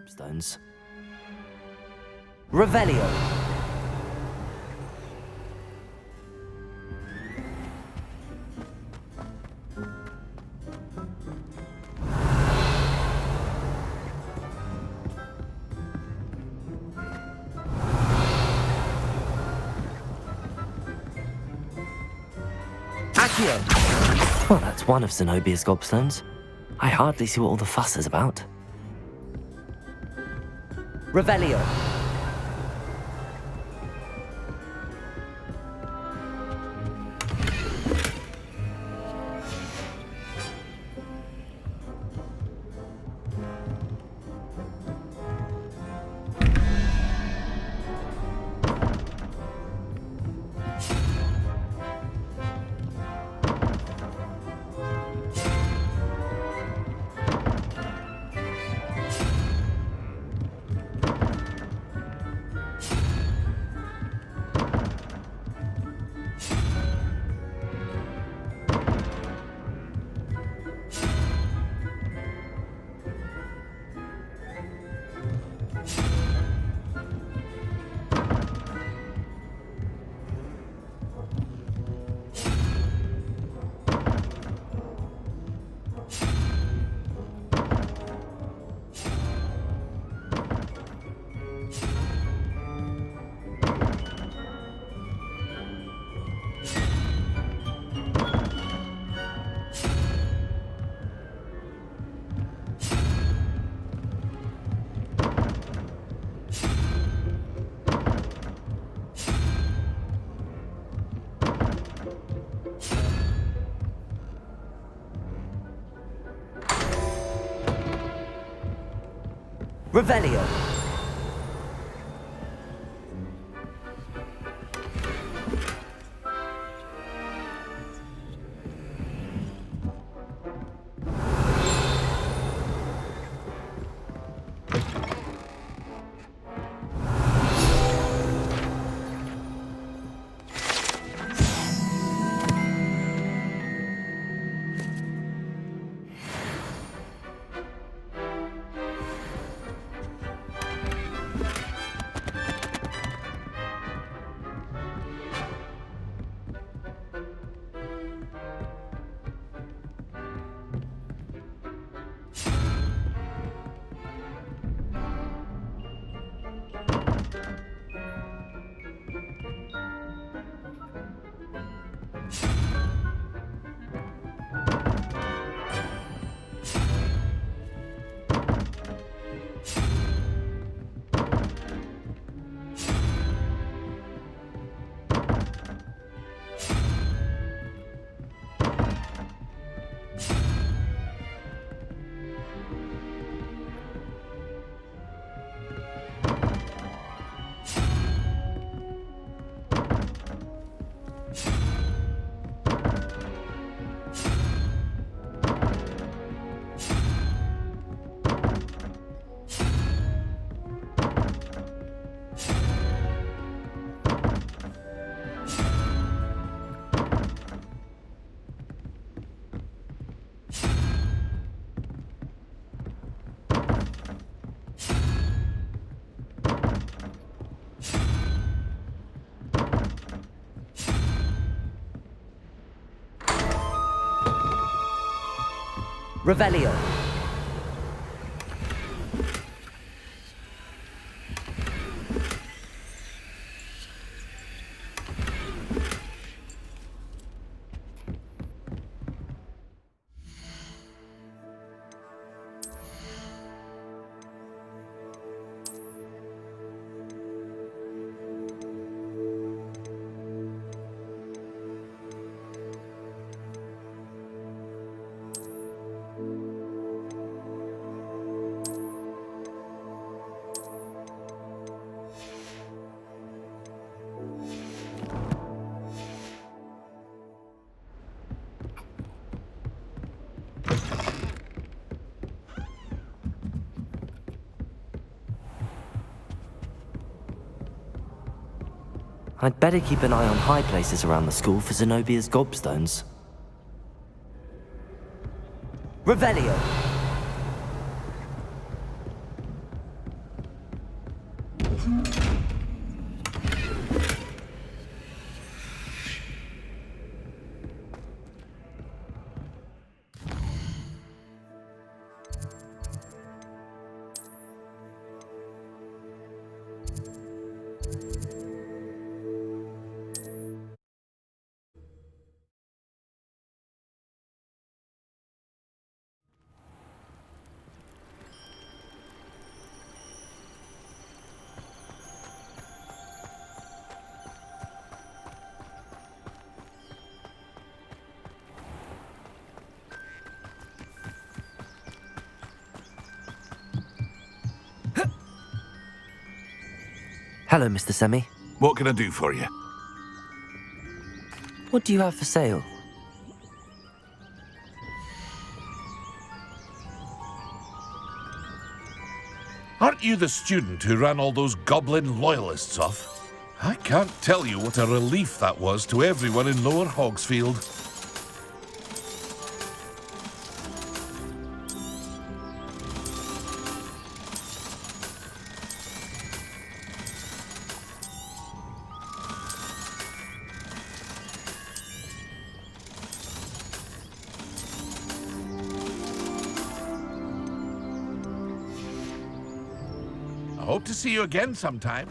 gobstones. Revelio. Accio. Well, that's one of Zenobia's gobstones. I hardly see what all the fuss is about. Revelio. Revelio. Revelio. I'd better keep an eye on high places around the school for Zenobia's gobstones. Revelio. Hello, Mr. Semi. What can I do for you? What do you have for sale? Aren't you the student who ran all those goblin loyalists off? I can't tell you what a relief that was to everyone in Lower Hogsfield. I hope to see you again sometime.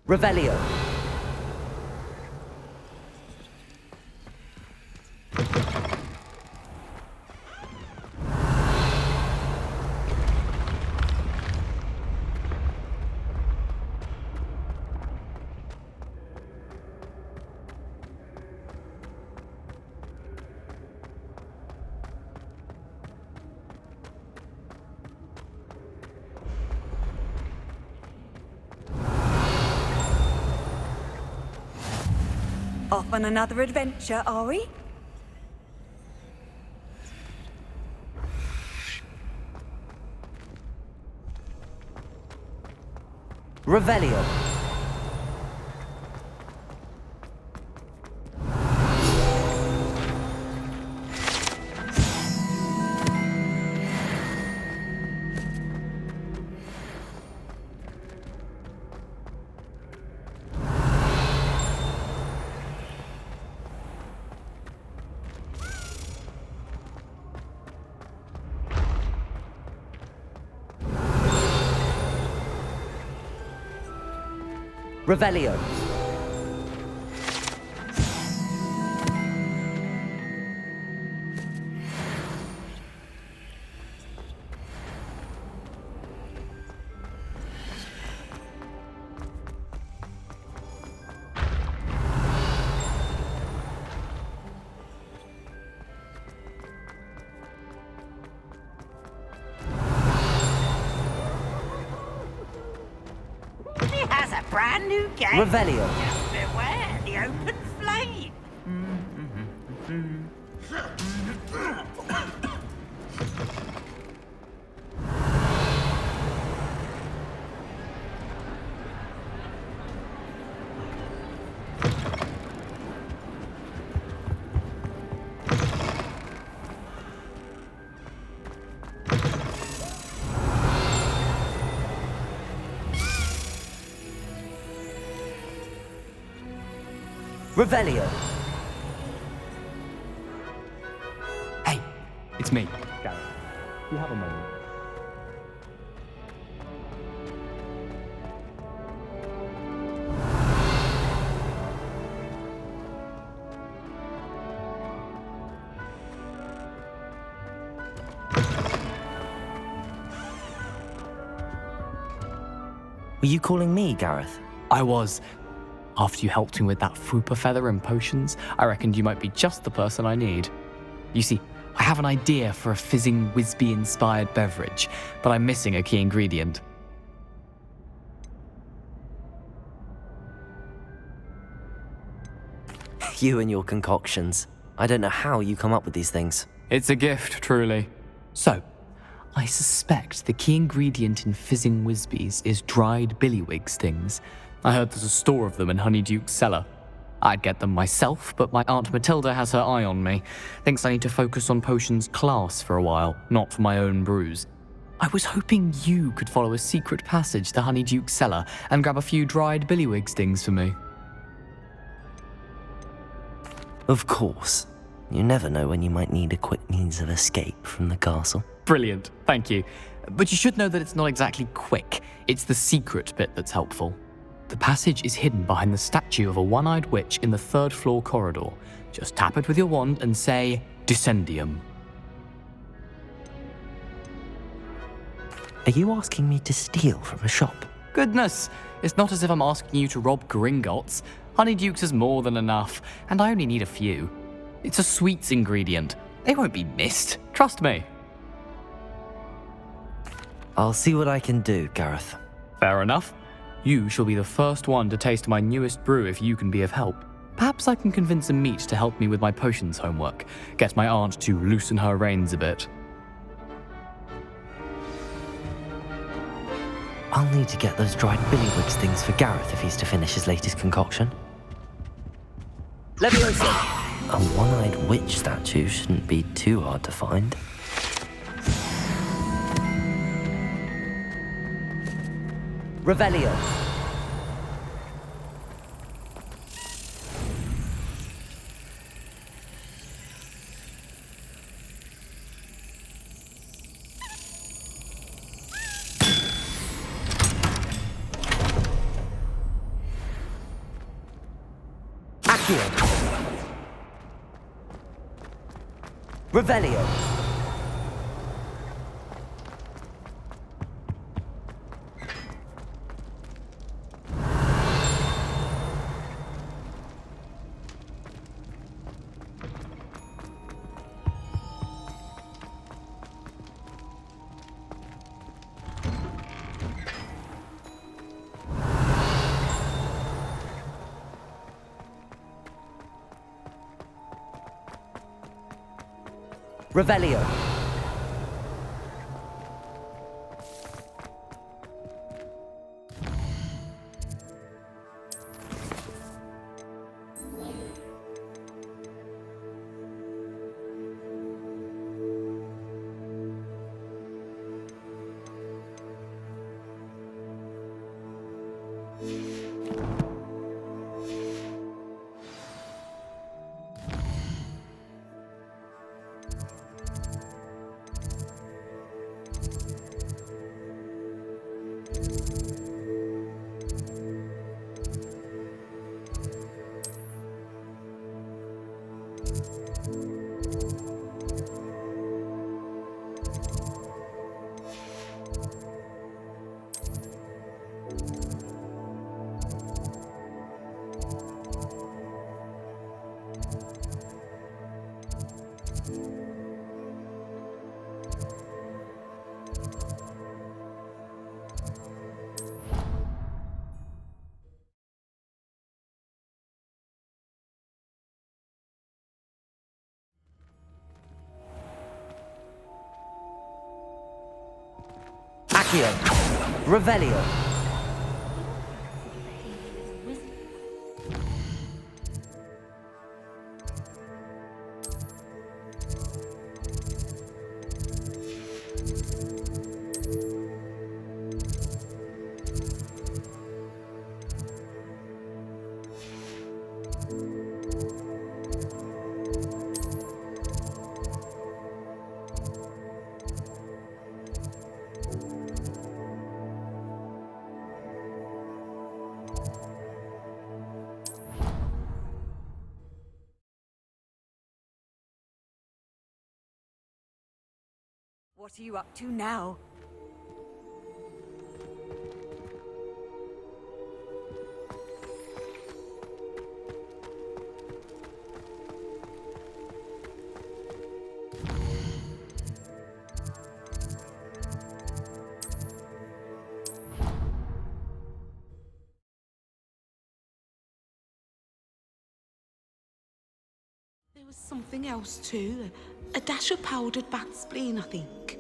Revelio. Off on another adventure, are we? Revelio. Revelio. He has a brand new game. Revelio. Just beware the open flame. Revelio. Hey, it's me, Gareth. You have a moment. Were you calling me, Gareth? I was. After you helped me with that Fupa feather and potions, I reckoned you might be just the person I need. You see, I have an idea for a fizzing Whizbee-inspired beverage, but I'm missing a key ingredient. You and your concoctions. I don't know how you come up with these things. It's a gift, truly. So, I suspect the key ingredient in fizzing Whizbees is dried billywig stings. I heard there's a store of them in Honeyduke's cellar. I'd get them myself, but my Aunt Matilda has her eye on me. Thinks I need to focus on potions class for a while, not for my own brews. I was hoping you could follow a secret passage to Honeyduke's cellar and grab a few dried billywig stings for me. Of course. You never know when you might need a quick means of escape from the castle. Brilliant, thank you. But you should know that it's not exactly quick. It's the secret bit that's helpful. The passage is hidden behind the statue of a one-eyed witch in the third-floor corridor. Just tap it with your wand and say, Descendium. Are you asking me to steal from a shop? Goodness, it's not as if I'm asking you to rob Gringotts. Honeyduke's is more than enough, and I only need a few. It's a sweets ingredient. They won't be missed, trust me. I'll see what I can do, Gareth. Fair enough. You shall be the first one to taste my newest brew if you can be of help. Perhaps I can convince a meat to help me with my potions homework. Get my aunt to loosen her reins a bit. I'll need to get those dried billywig things for Gareth if he's to finish his latest concoction. Leviosa! A one-eyed witch statue shouldn't be too hard to find. Revelio. Accio. Revelio. Revelio. Accio. Revelio. What are you up to now? was something else too. A dash of powdered bat spleen, I think.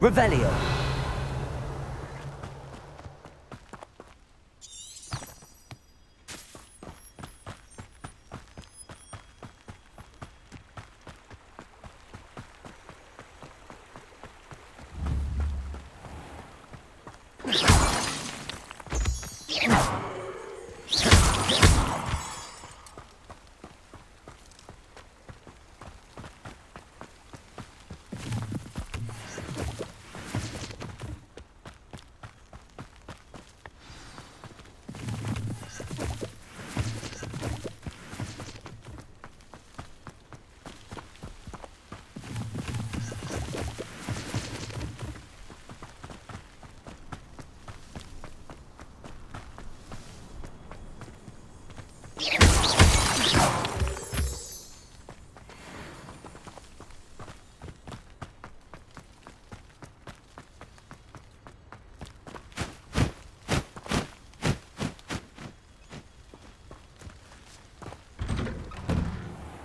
Revelio.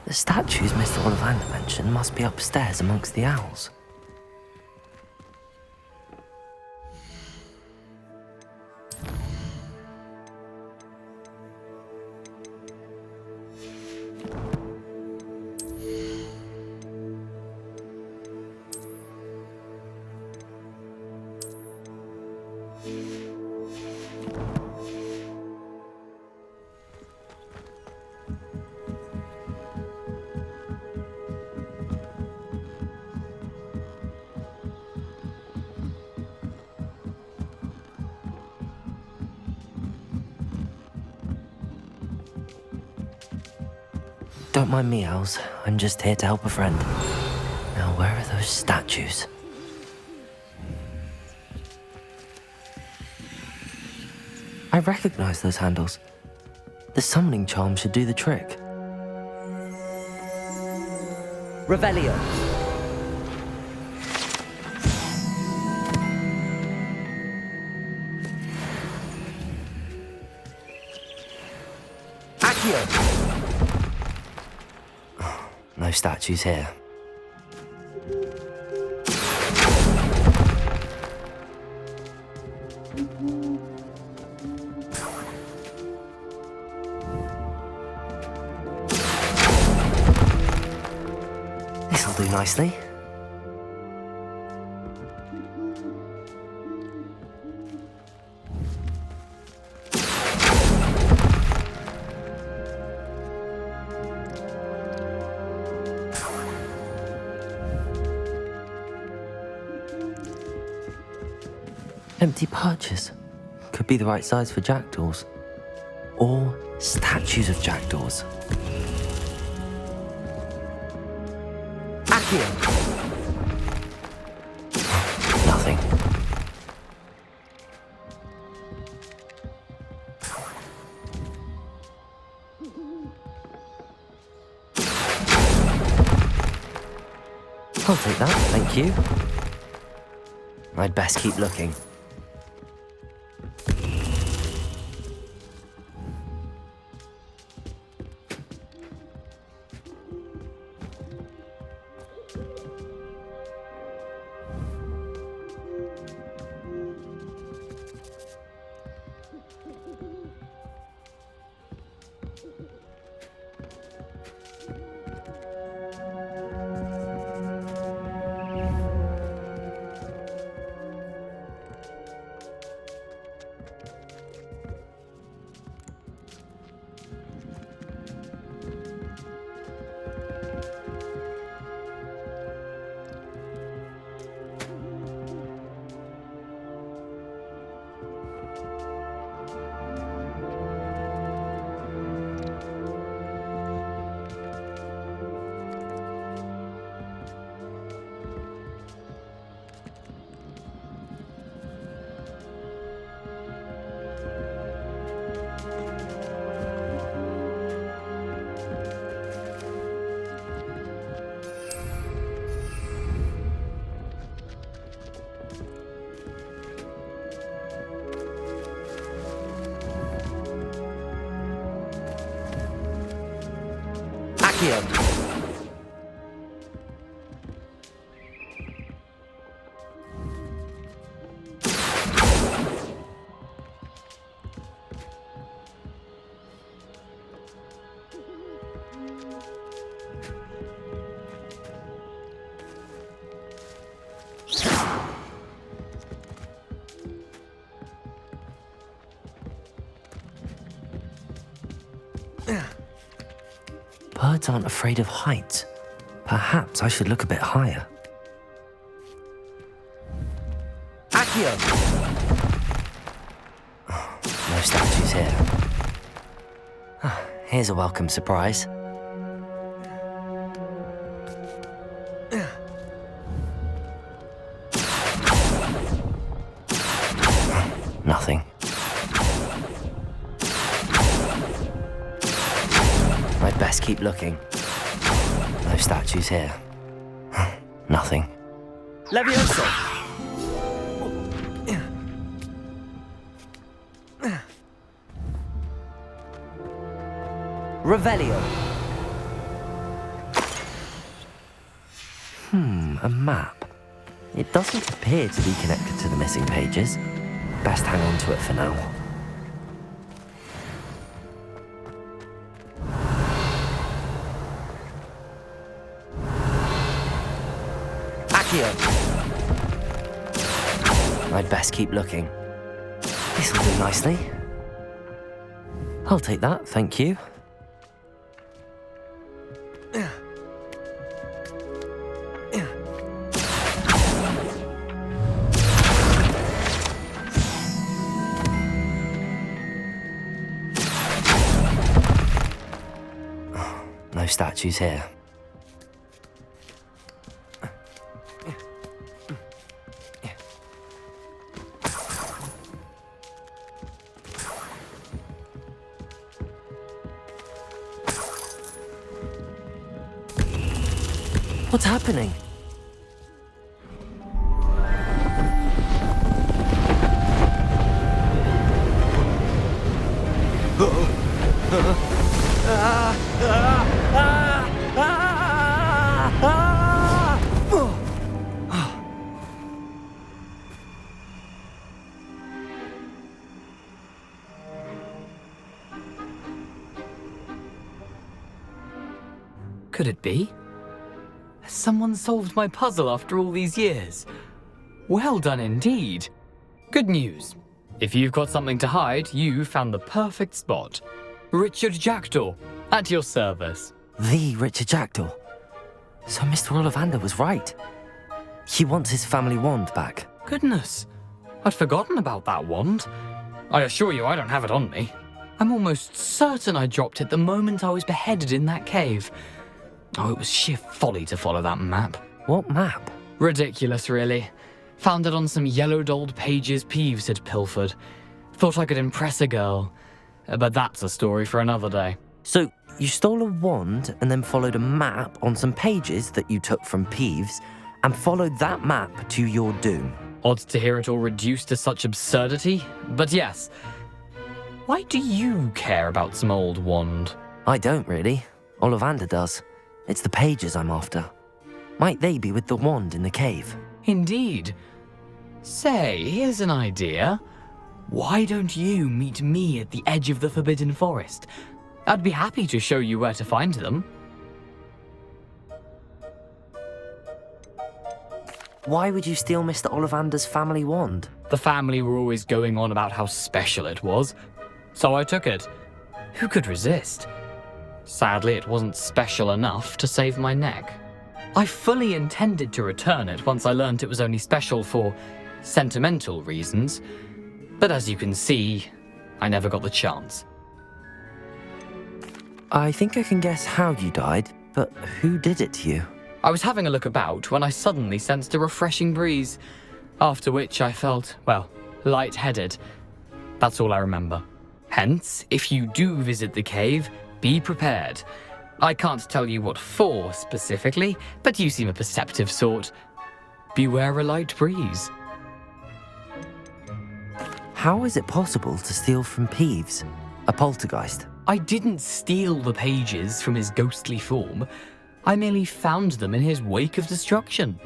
The statues Mr. Ollivander mentioned must be upstairs amongst the owls. Don't mind me, owls. I'm just here to help a friend. Now, where are those statues? I recognize those handles. The summoning charm should do the trick. Revelio. Accio. No statues here. This'll do nicely. Empty perches. Could be the right size for jackdaws. Or statues of jackdaws. Accio. Nothing. I'll take that, thank you. I'd best keep looking. Accio. Birds aren't afraid of heights. Perhaps I should look a bit higher. Accio! No statues here. Here's a welcome surprise. Nothing. I'd best keep looking. No statues here. Nothing. Levioso. Revelio. A map. It doesn't appear to be connected to the missing pages. Best hang on to it for now. Accio. I'd best keep looking. This'll do nicely. I'll take that, thank you. No statues here. What's happening? Could it be? Has someone solved my puzzle after all these years? Well done indeed. Good news. If you've got something to hide, you found the perfect spot. Richard Jackdaw, at your service. The Richard Jackdaw. So Mr. Ollivander was right. He wants his family wand back. Goodness, I'd forgotten about that wand. I assure you I don't have it on me. I'm almost certain I dropped it the moment I was beheaded in that cave. Oh, it was sheer folly to follow that map. What map? Ridiculous, really. Found it on some yellowed old pages Peeves had pilfered. Thought I could impress a girl. But that's a story for another day. So, you stole a wand and then followed a map on some pages that you took from Peeves and followed that map to your doom. Odd to hear it all reduced to such absurdity, but yes. Why do you care about some old wand? I don't really. Ollivander does. It's the pages I'm after. Might they be with the wand in the cave? Indeed. Say, here's an idea. Why don't you meet me at the edge of the Forbidden Forest? I'd be happy to show you where to find them. Why would you steal Mr. Ollivander's family wand? The family were always going on about how special it was, so I took it. Who could resist? Sadly, it wasn't special enough to save my neck. I fully intended to return it once I learned it was only special for sentimental reasons, but as you can see, I never got the chance. I think I can guess how you died, but who did it to you? I was having a look about when I suddenly sensed a refreshing breeze, after which I felt, well, lightheaded. That's all I remember. Hence, if you do visit the cave, be prepared. I can't tell you what for specifically, but you seem a perceptive sort. Beware a light breeze. How is it possible to steal from Peeves, a poltergeist? I didn't steal the pages from his ghostly form. I merely found them in his wake of destruction.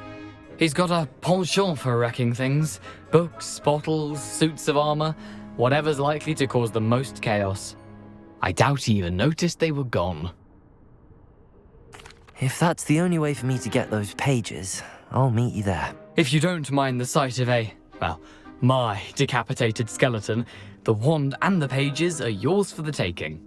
He's got a penchant for wrecking things. Books, bottles, suits of armor, whatever's likely to cause the most chaos. I doubt he even noticed they were gone. If that's the only way for me to get those pages, I'll meet you there. If you don't mind the sight of my decapitated skeleton, the wand and the pages are yours for the taking.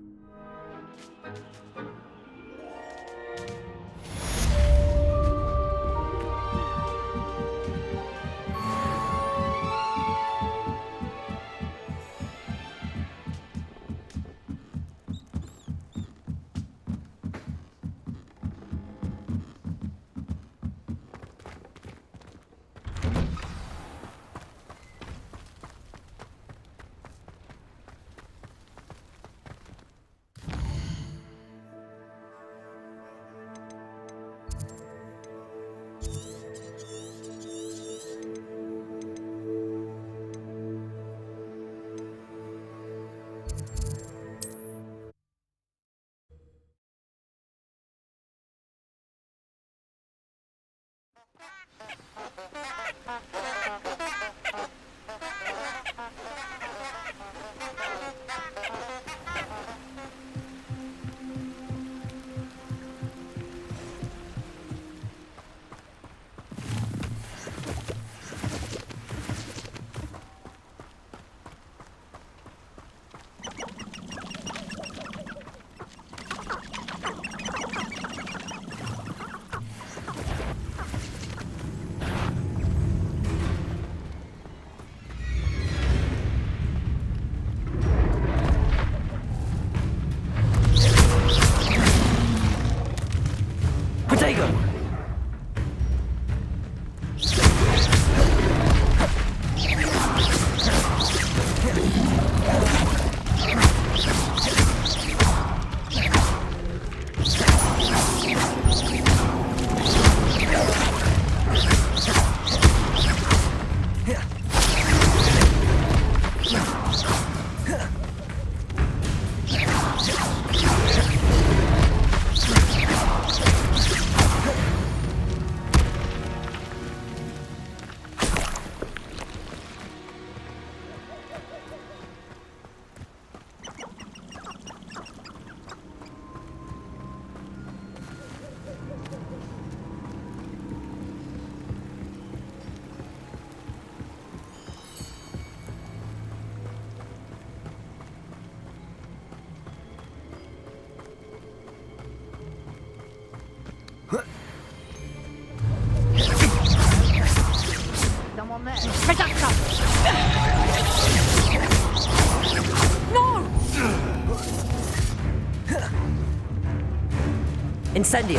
Incendio.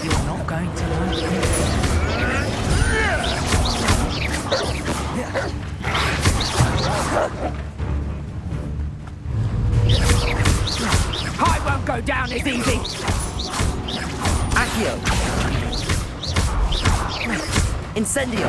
You're not going to like this. I won't go down as easy. Accio. Incendio.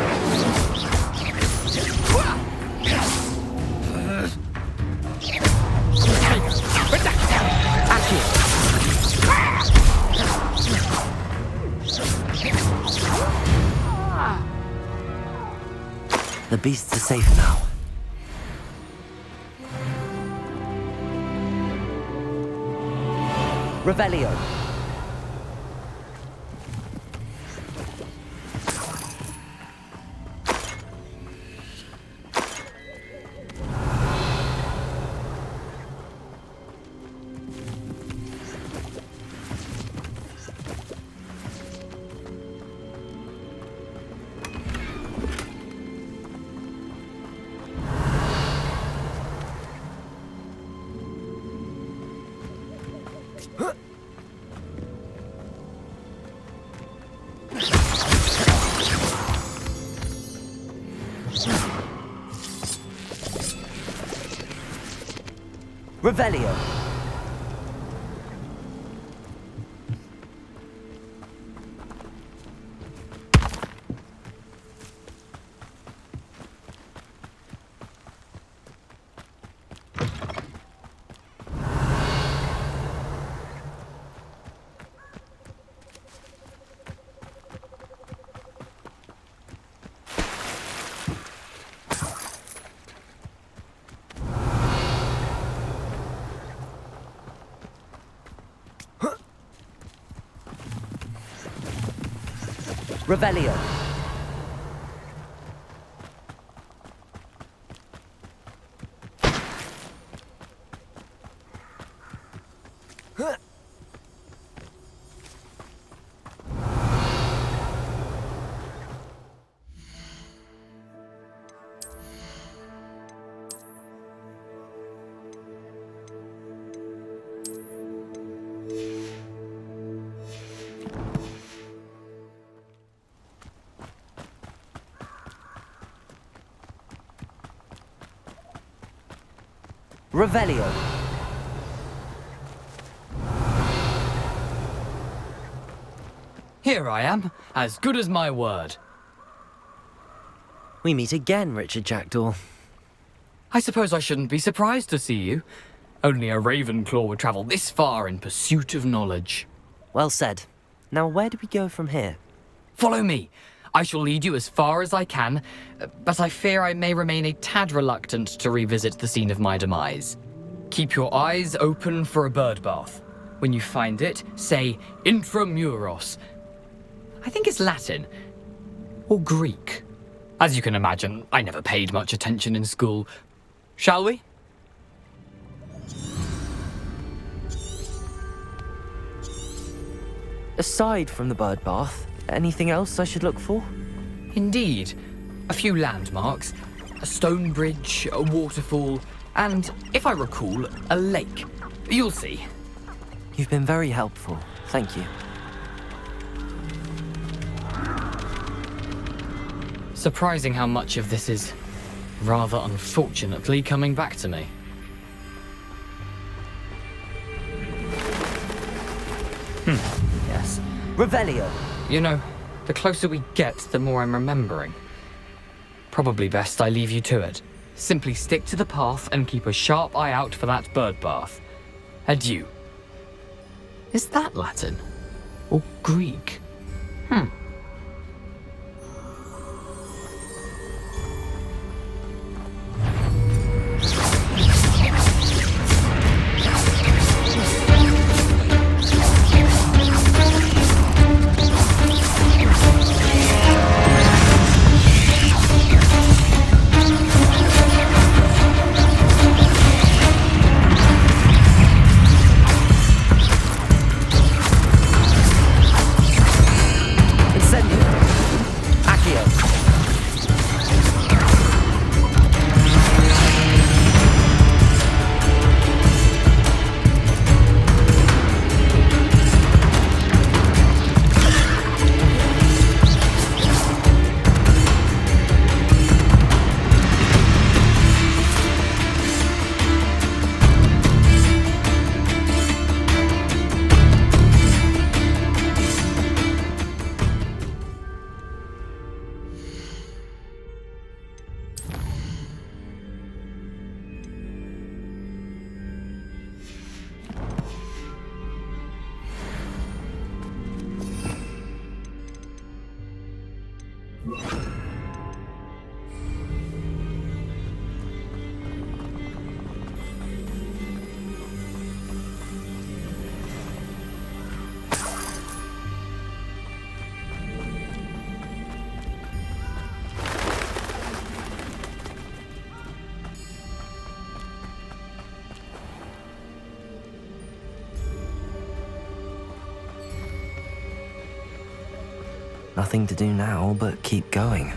The beasts are safe now. Revelio. Revelio. Revelio. Revelio. Here I am, as good as my word. We meet again, Richard Jackdaw. I suppose I shouldn't be surprised to see you. Only a Ravenclaw would travel this far in pursuit of knowledge. Well said. Now where do we go from here? Follow me. I shall lead you as far as I can, but I fear I may remain a tad reluctant to revisit the scene of my demise. Keep your eyes open for a bird bath. When you find it, say Intramuros. I think it's Latin. Or Greek. As you can imagine, I never paid much attention in school. Shall we? Aside from the bird bath, anything else I should look for? Indeed. A few landmarks, a stone bridge, a waterfall, and, if I recall, a lake. You'll see. You've been very helpful. Thank you. Surprising how much of this is, rather unfortunately, coming back to me. Yes. Revelio. You know, the closer we get, the more I'm remembering. Probably best I leave you to it. Simply stick to the path and keep a sharp eye out for that bird bath. Adieu. Is that Latin? Or Greek? Nothing to do now but keep going.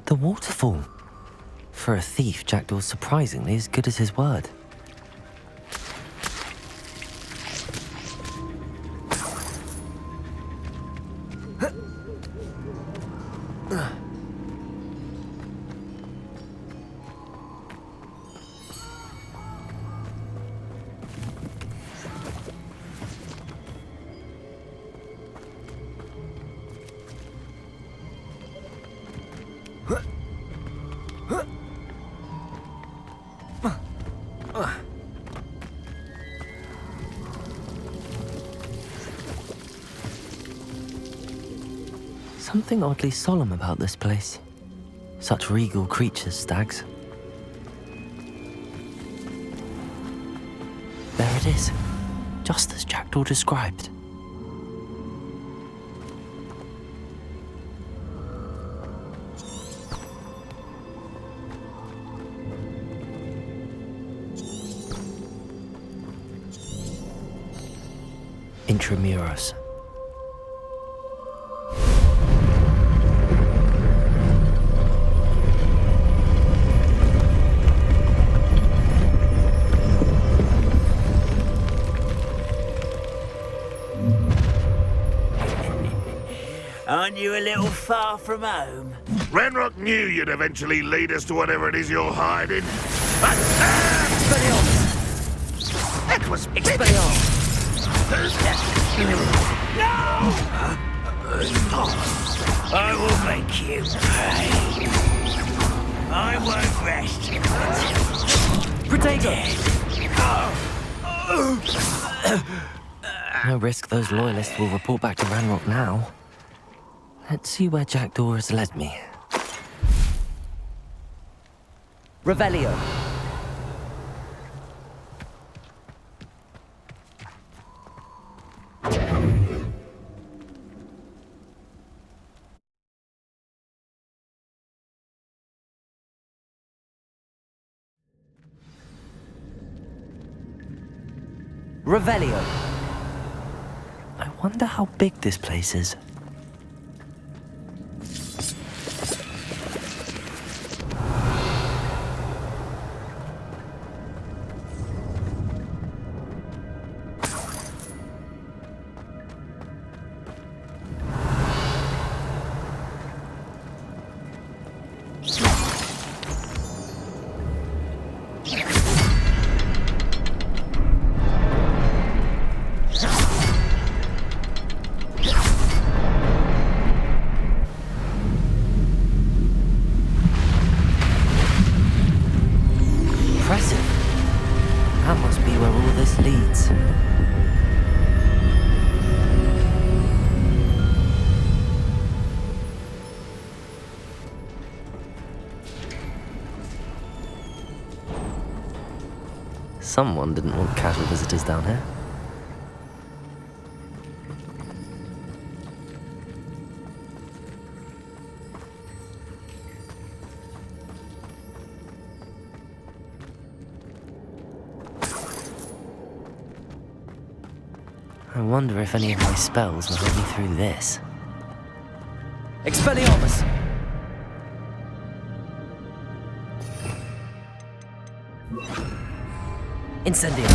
The waterfall. For a thief, Jackdaw's surprisingly as good as his word. Something oddly solemn about this place. Such regal creatures, stags. There it is, just as Jackdaw described. Intramuros. Aren't you a little far from home? Ranrock knew you'd eventually lead us to whatever it is you're hiding. That was Expelliarmus! I will make you pay. I won't rest No risk those loyalists will report back to Ranrock now. Let's see where Jackdaw has led me. Revelio. Revelio. I wonder how big this place is. That must be where all this leads. Someone didn't want casual visitors down here. I wonder if any of my spells will help me through this. Expelliarmus. Incendio.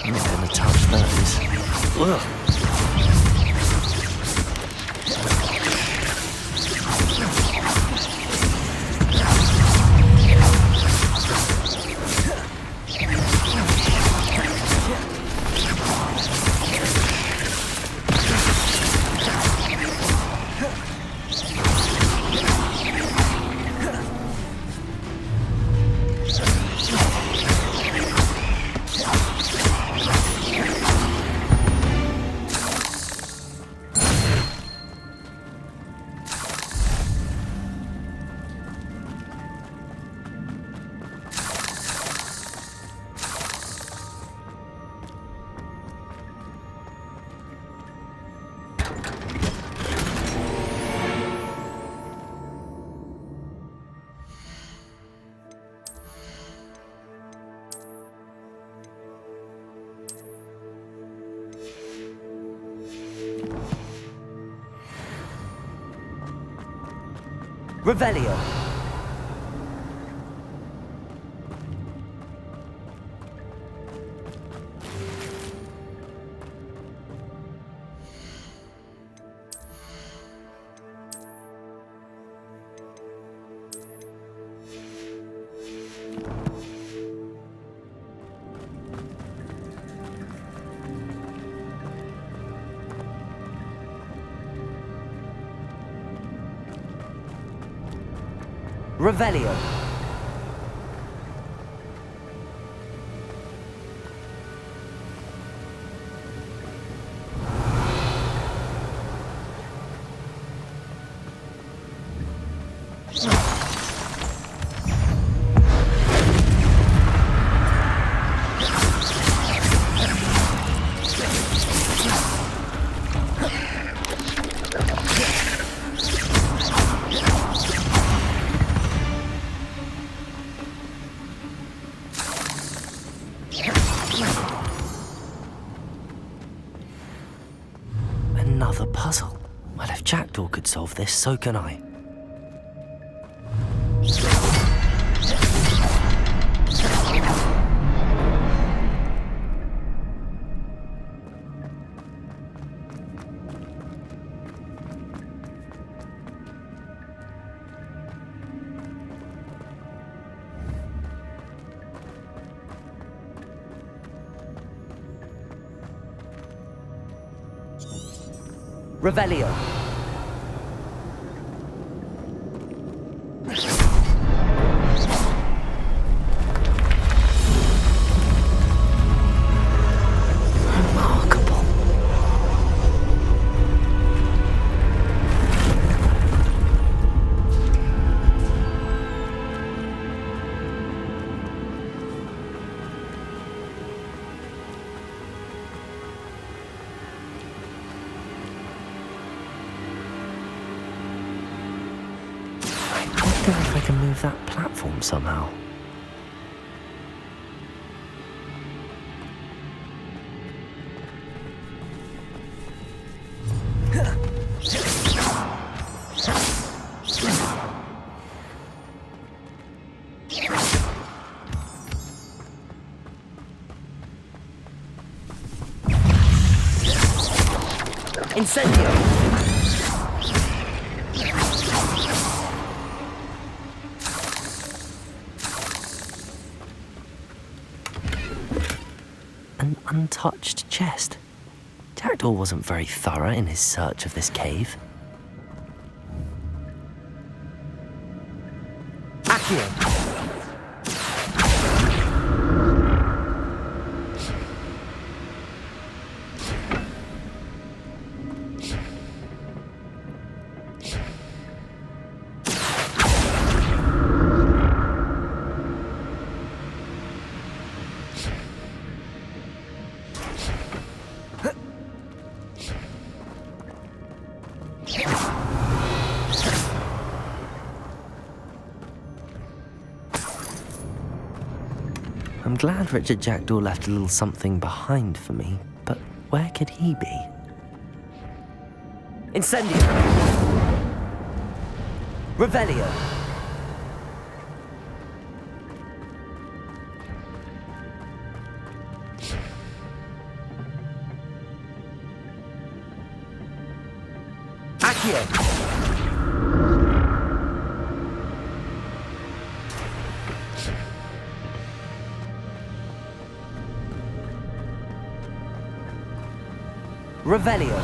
I'm not gonna touch those. Ugh. Revelio. Revelio. Another puzzle. Well, if Jackdaw could solve this, so can I. Revelio. Remarkable. I wonder if I can move that platform somehow. Incendio. An untouched chest. Jackdaw wasn't very thorough in his search of this cave. Accio. I'm glad Richard Jackdaw left a little something behind for me, but where could he be? Incendio. Revelio. Accio. Revelio.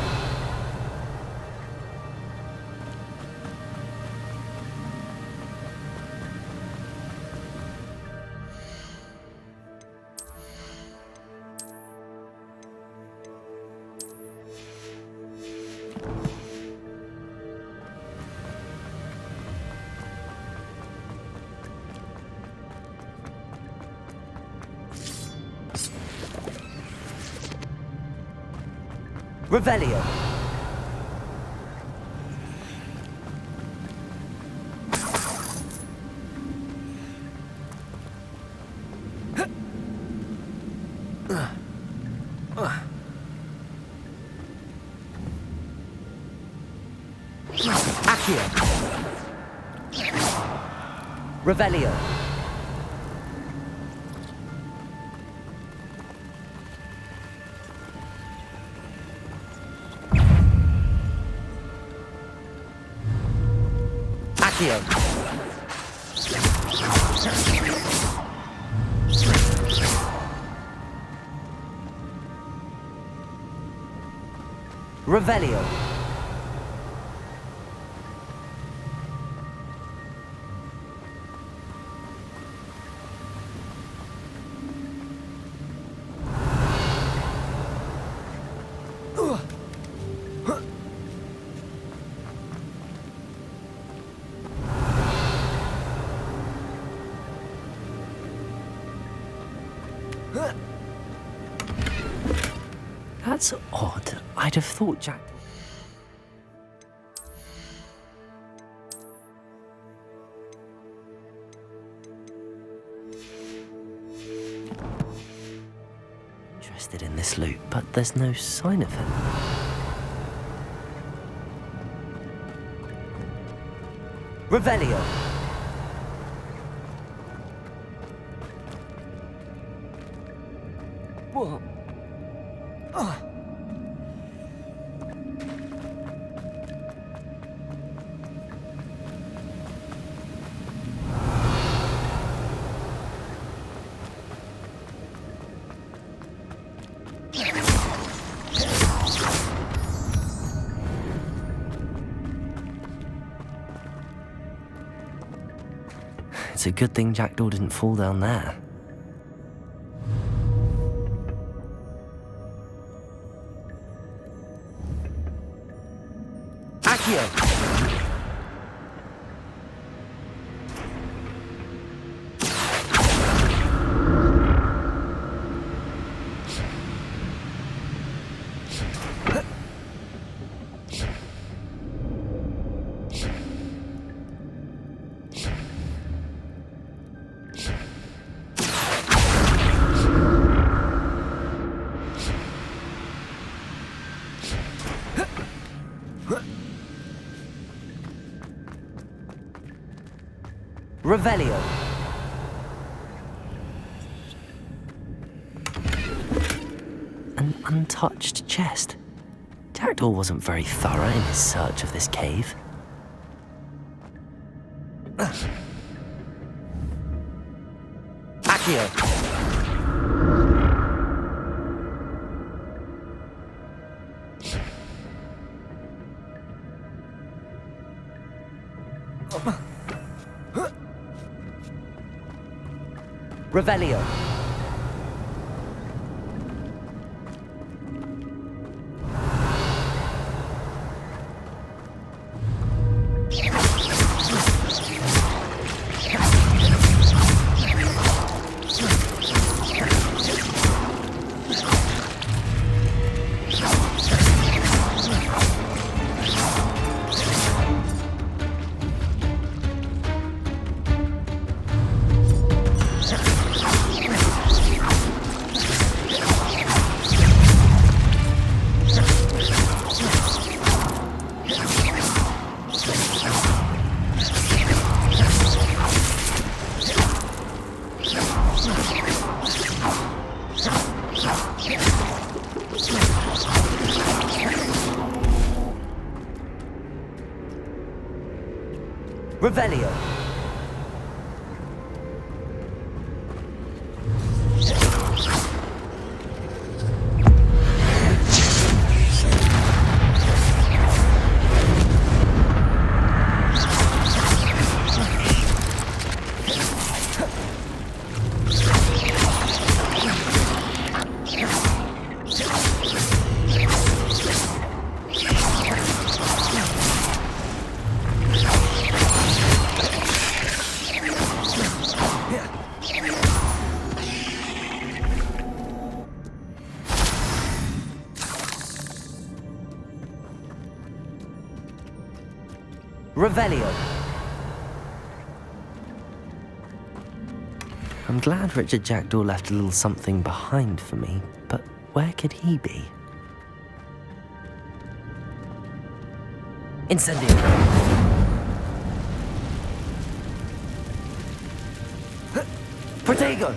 Revelio. Accio. Revelio. Accio. Revelio. That's odd. I'd have thought Jack... interested in this loot, but there's no sign of him. Revelio. Whoa. It's a good thing Jackdaw didn't fall down there. Accio. Revelio. An untouched chest. Jackdaw wasn't very thorough in his search of this cave. Accio. Revelio. Revelio. Revelio. I'm glad Richard Jackdaw left a little something behind for me, but where could he be? Incendio. Protego.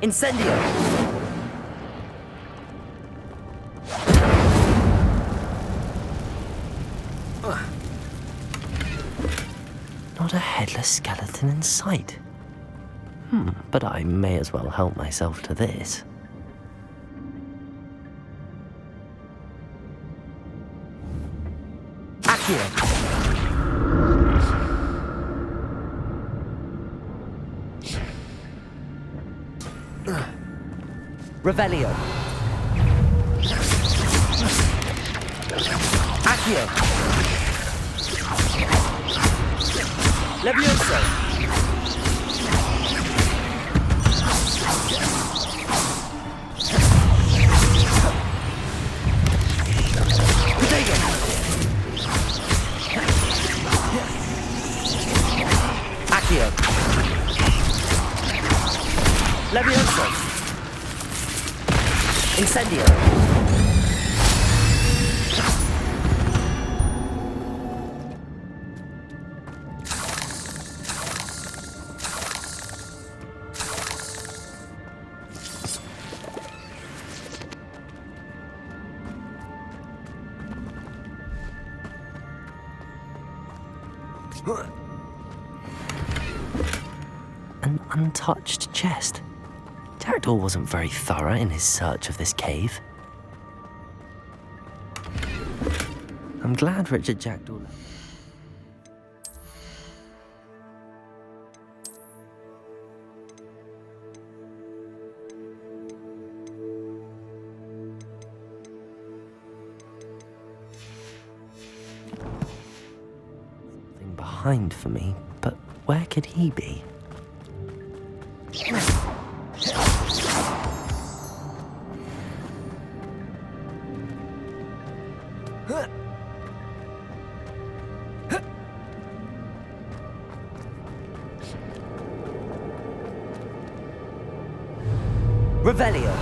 Incendio. Not a headless skeleton in sight. But I may as well help myself to this. Accio. Revelio. Accio. Levioso. Protego. Accio. Levioso. Incendio. An untouched chest. Jackdaw wasn't very thorough in his search of this cave. I'm glad Richard Jackdaw left. Something behind for me, but where could he be? Revelio.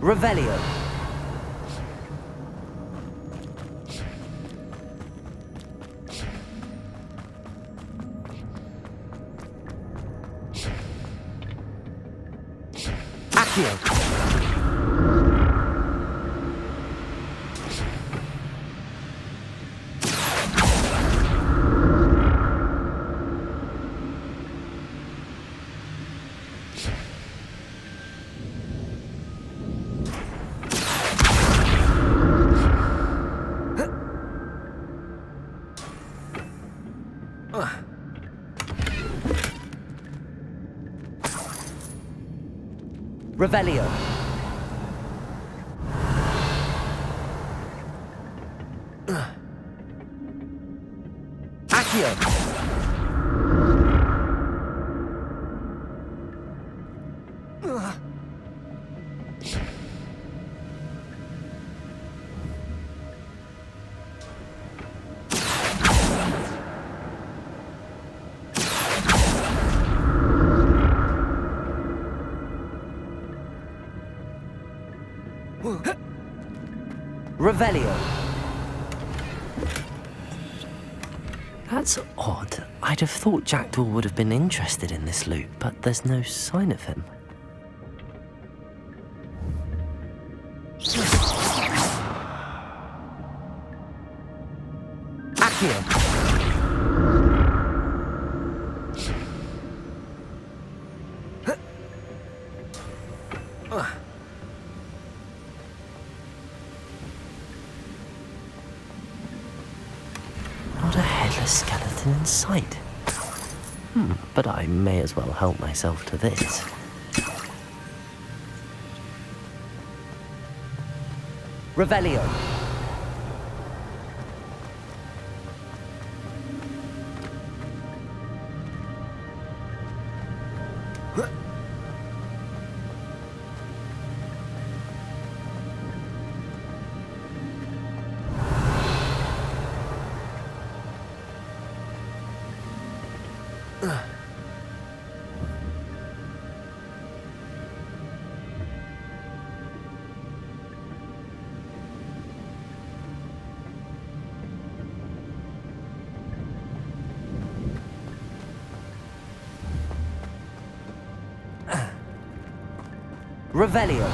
Revelio. Accio. Revelio. Accio. Revelio. That's odd. I'd have thought Jackdaw would have been interested in this loot, but there's no sign of him. Accio. Not a headless skeleton in sight. But I may as well help myself to this. Revelio. Revelio.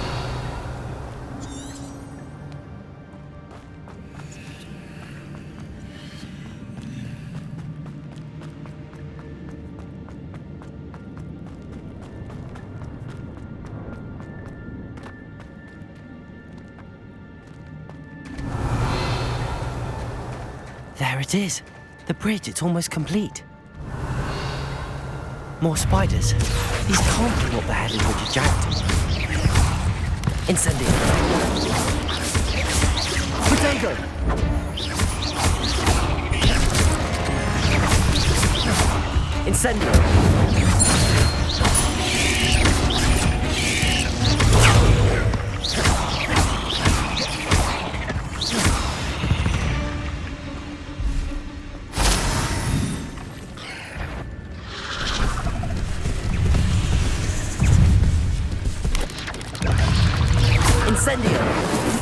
There it is. The bridge, it's almost complete. More spiders. These can't be what the hell is with Jackdaw. Incendio. Potato. Incendio. Incendio.